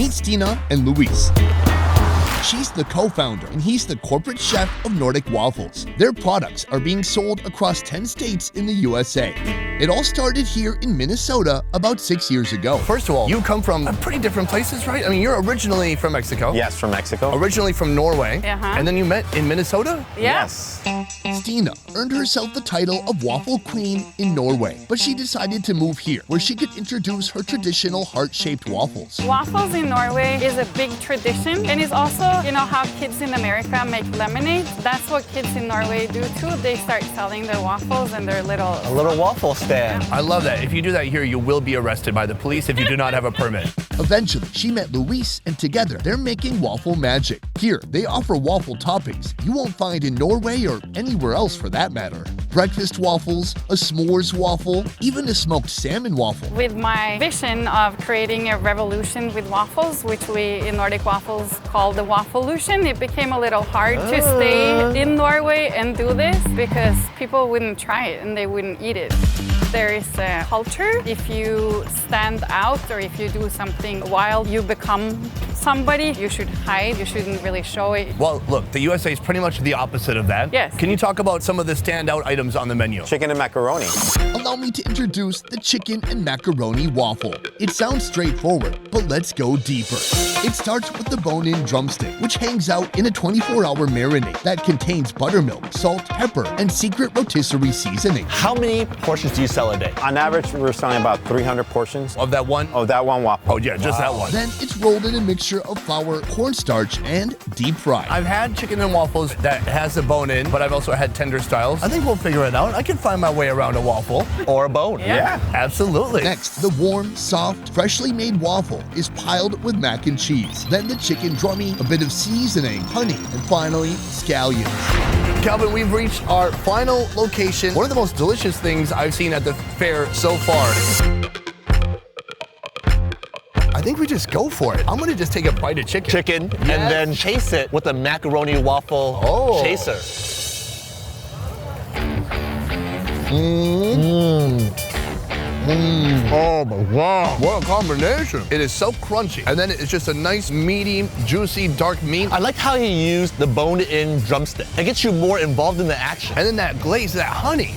Meet Stina and Luis. She's the co-founder and he's the corporate chef of Nordic Waffles. Their products are being sold across 10 states in the USA. It all started here in Minnesota about 6 years ago. First of all, you come from pretty different places, right? I mean, you're originally from Mexico. Yes, from Mexico. Originally from Norway. Uh-huh. And then you met in Minnesota? Yes. Stina earned herself the title of Waffle Queen in Norway, but she decided to move here where she could introduce her traditional heart-shaped waffles. Waffles in Norway is a big tradition, and it's also, you know, how kids in America make lemonade. That's what kids in Norway do too. They start selling their waffles and their little... A little waffle stand. I love that. If you do that here, you will be arrested by the police if you do not have a permit. Eventually, she met Luis, and together they're making waffle magic. Here, they offer waffle toppings you won't find in Norway or anywhere else for that matter. Breakfast waffles, a s'mores waffle, even a smoked salmon waffle. With my vision of creating a revolution with waffles, which we in Nordic Waffles call the Wafflelution, it became a little hard to stay in Norway and do this because people wouldn't try it and they wouldn't eat it. There is a culture. If you stand out or if you do something while you become somebody, you should hide. You shouldn't really show it. Well, look, the USA is pretty much the opposite of that. Yes. Can you talk about some of the standout items on the menu? Chicken and macaroni. Allow me to introduce the chicken and macaroni waffle. It sounds straightforward, but let's go deeper. It starts with the bone-in drumstick, which hangs out in a 24-hour marinade that contains buttermilk, salt, pepper, and secret rotisserie seasoning. How many portions do you sell a day? On average, we're selling about 300 portions Of that one? of that one waffle. Oh, yeah, just that one. Then it's rolled in a mixture of flour, cornstarch, and deep fried. I've had chicken and waffles that has a bone in, but I've also had tender styles. I think we'll figure it out. I can find my way around a waffle. Or a bone? Yeah. Absolutely. Next, the warm, soft, freshly made waffle is piled with mac and cheese. Then the chicken drummy, a bit of seasoning, honey, and finally, scallions. Calvin, we've reached our final location. One of the most delicious things I've seen at the fair so far. I think we just go for it. I'm gonna just take a bite of chicken. Chicken, Yes. and then chase it with a macaroni waffle chaser. Oh my wow, what a combination. It is so crunchy. And then it's just a nice, meaty, juicy, dark meat. I like how he used the bone-in drumstick. It gets you more involved in the action. And then that glaze, that honey.